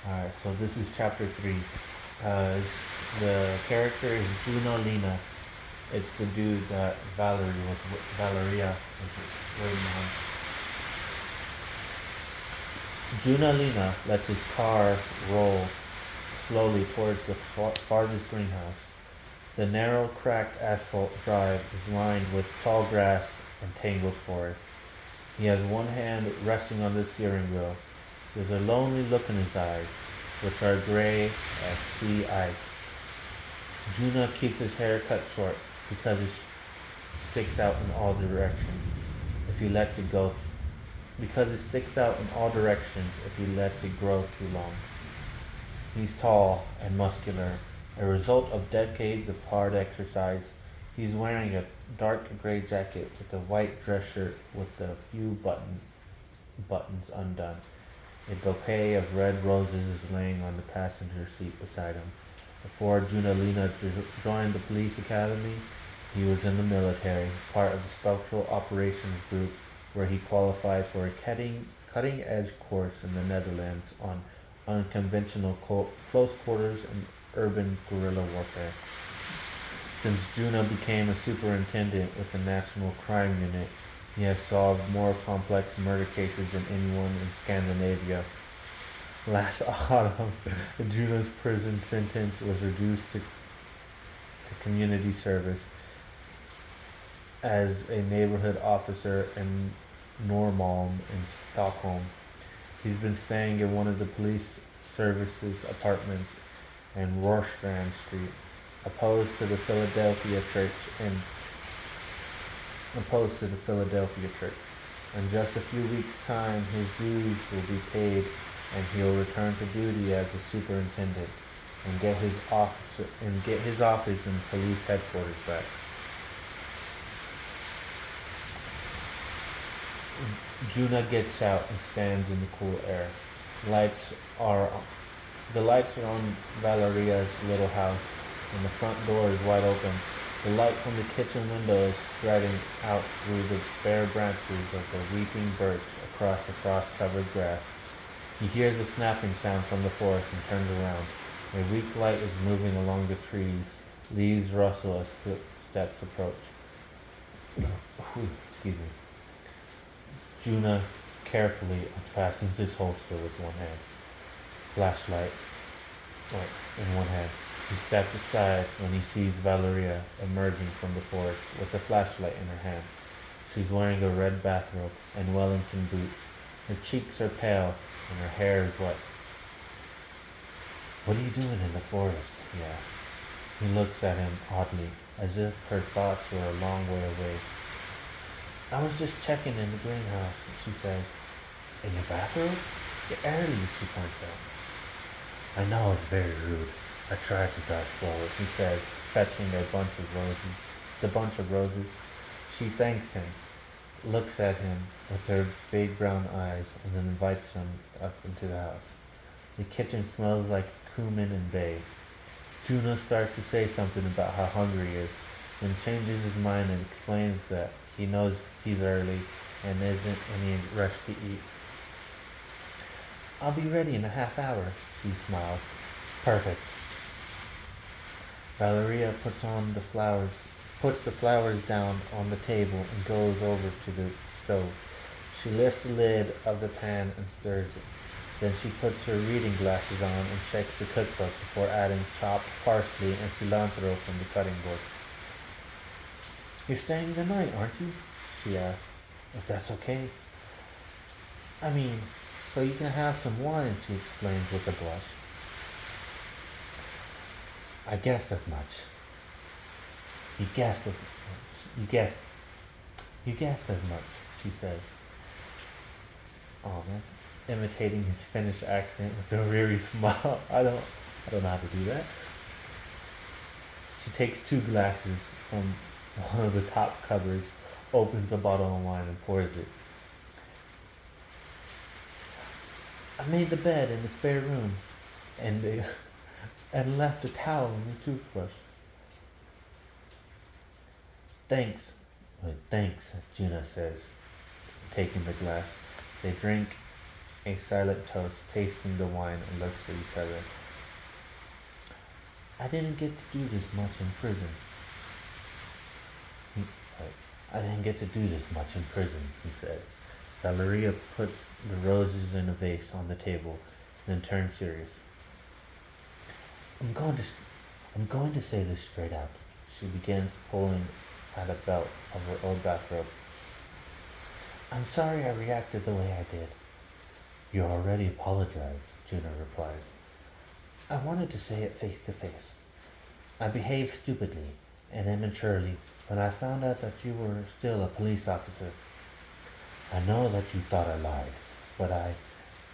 Alright, so this is chapter 3. The character is Juno Lena. It's the dude that Valeria was waiting on. Junalina lets his car roll slowly towards the farthest greenhouse. The narrow, cracked asphalt drive is lined with tall grass and tangled forest. He has one hand resting on the steering wheel. There's a lonely look in his eyes, which are gray as sea ice. Juna keeps his hair cut short because it sticks out in all directions if he lets it go because it sticks out in all directions if he lets it grow too long. He's tall and muscular, a result of decades of hard exercise. He's wearing a dark gray jacket with a white dress shirt with a few buttons undone. A bouquet of red roses is laying on the passenger seat beside him. Before Junalina joined the police academy, he was in the military, part of the Special Operations Group, where he qualified for a cutting edge course in the Netherlands on unconventional close quarters and urban guerrilla warfare. Since Juna became a superintendent with the National Crime Unit, he has solved more complex murder cases than anyone in Scandinavia. Last autumn, Juna's prison sentence was reduced to community service as a neighborhood officer in Norrmalm in Stockholm. He's been staying in one of the police services apartments in Rörstrand Street, opposed to the Philadelphia church and opposed to the Philadelphia church. In just a few weeks' time, his dues will be paid and he'll return to duty as a superintendent and get his office and police headquarters back. Juna gets out and stands in the cool air. Lights are the lights are on Valeria's little house, and the front door is wide open. The light from the kitchen window is spreading out through the bare branches of the weeping birch across the frost-covered grass. He hears a snapping sound from the forest and turns around. A weak light is moving along the trees. Leaves rustle as footsteps approach. Excuse me. Juna carefully unfastens his holster with one hand. Flashlight in one hand. He steps aside when he sees Valeria emerging from the forest with a flashlight in her hand. She's wearing a red bathrobe and Wellington boots. Her cheeks are pale and her hair is wet. "What are you doing in the forest?" he asks. He looks at him oddly, as if her thoughts were a long way away. "I was just checking in the greenhouse," she says. "In your bathrobe? You're early," she points out. "I know it's very rude. I tried to drive slower," he says, fetching a bunch of roses. She thanks him, looks at him with her big brown eyes, and then invites him up into the house. The kitchen smells like cumin and bay. Juno starts to say something about how hungry he is, then changes his mind and explains that he knows he's early and isn't in any rush to eat. "I'll be ready in a half hour," she smiles. "Perfect." Valeria puts the flowers down on the table and goes over to the stove. She lifts the lid of the pan and stirs it. Then she puts her reading glasses on and checks the cookbook before adding chopped parsley and cilantro from the cutting board. "You're staying the night, aren't you?" she asks. "If that's okay." "I mean, so you can have some wine," she explains with a blush. "I guessed as much." You guessed as you guessed you guessed as much, she says. Oh man. Imitating his Finnish accent with a weary smile. I don't know how to do that. She takes two glasses from one of the top cupboards, opens a bottle of wine and pours it. "I made the bed in the spare room and and left a towel and a toothbrush." "Thanks." "Thanks," Juna says, taking the glass. They drink a silent toast, tasting the wine, and looks at each other. I didn't get to do this much in prison. He, I didn't get to do this much in prison, he says. Valeria puts the roses in a vase on the table, then turns serious. I'm going to, I'm going to say this straight out. She begins pulling at a belt of her old bathrobe. I'm sorry I reacted the way I did. You already apologized, Juno replies. I wanted to say it face to face. I behaved stupidly and immaturely when I found out that you were still a police officer. I know that you thought I lied, but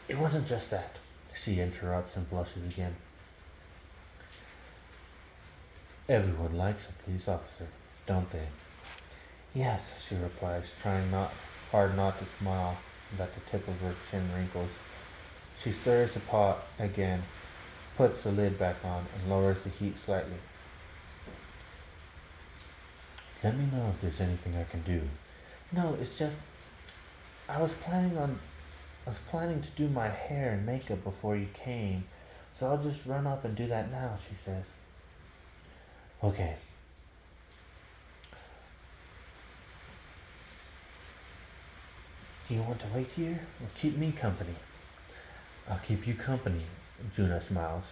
it wasn't just that. She interrupts and blushes again. Everyone likes a police officer, don't they? Yes, she replies, trying not hard not to smile, that the tip of her chin wrinkles. She stirs the pot again, puts the lid back on, and lowers the heat slightly. Let me know if there's anything I can do. No, it's just I was planning on I was planning to do my hair and makeup before you came, so I'll just run up and do that now, she says. Okay. Do you want to wait here or keep me company? I'll keep you company, Juna smiles.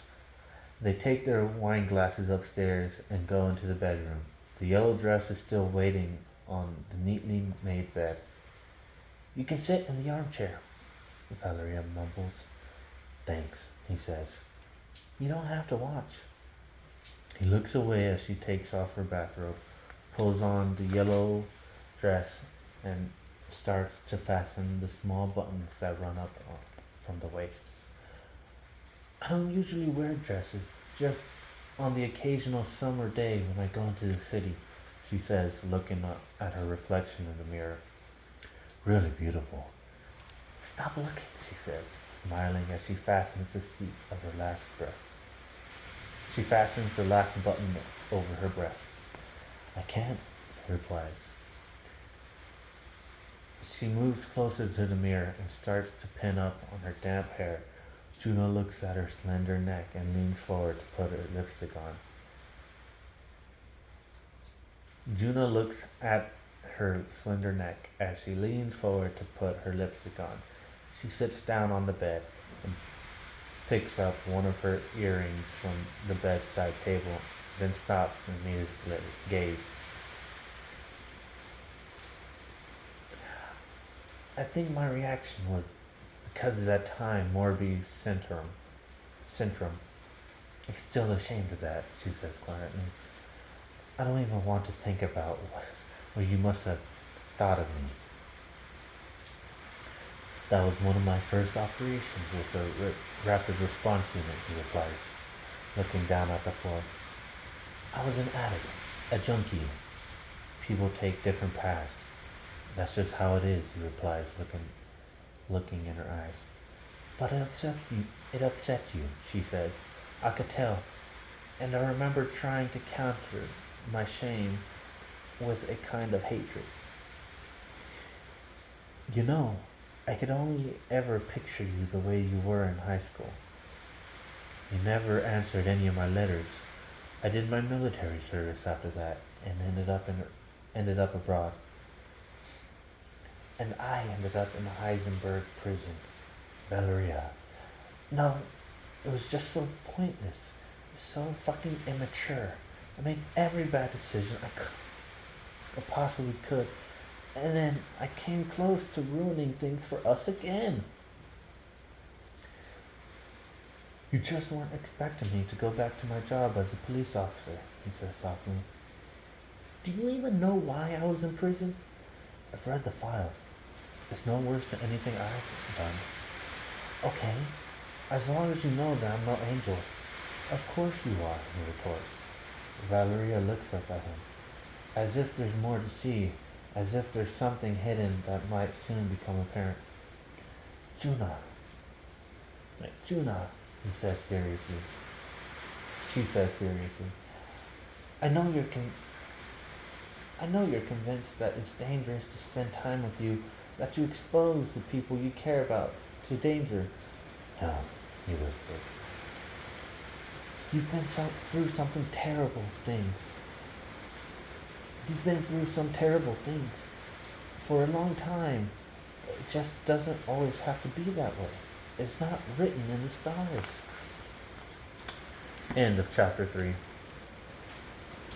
They take their wine glasses upstairs and go into the bedroom. The yellow dress is still waiting on the neatly made bed. You can sit in the armchair, Valeria mumbles. Thanks, he says. You don't have to watch. He looks away as she takes off her bathrobe, pulls on the yellow dress, and starts to fasten the small buttons that run up from the waist. I don't usually wear dresses, just on the occasional summer day when I go into the city, she says, looking up at her reflection in the mirror. Really beautiful. Stop looking, she says, smiling as she fastens the seat of her last dress. She fastens the last button over her breast. I can't, he replies. She moves closer to the mirror and starts to pin up on her damp hair. Juno looks at her slender neck and leans forward to put her lipstick on. Juno looks at her slender neck as she leans forward to put her lipstick on. She sits down on the bed and picks up one of her earrings from the bedside table, then stops and meets his gaze. I think my reaction was because of that time Morbius syndrome. I'm still ashamed of that, she says quietly. I don't even want to think about what you must have thought of me. That was one of my first operations with the rapid response unit, he replies, looking down at the floor. I was an addict, a junkie. People take different paths. That's just how it is, he replies, looking in her eyes. But it upset you, she says. I could tell. And I remember trying to counter my shame with a kind of hatred. You know, I could only ever picture you the way you were in high school. You never answered any of my letters. I did my military service after that and ended up abroad. And I ended up in a Heisenberg prison. Valeria. No, it was just so pointless. So fucking immature. I made every bad decision I possibly could. And then I came close to ruining things for us again. You just weren't expecting me to go back to my job as a police officer, he says softly. Do you even know why I was in prison? I've read the file. It's no worse than anything I've done. Okay, as long as you know that I'm no angel. Of course you are, he retorts. Valeria looks up at him, as if there's more to see, as if there's something hidden that might soon become apparent. Juna, he says seriously. She says seriously. I know you're convinced that it's dangerous to spend time with you, that you expose the people you care about to danger. No, he whispered. You've been through something terrible things. You've been through some terrible things for a long time. It just doesn't always have to be that way. It's not written in the stars. End of chapter 3.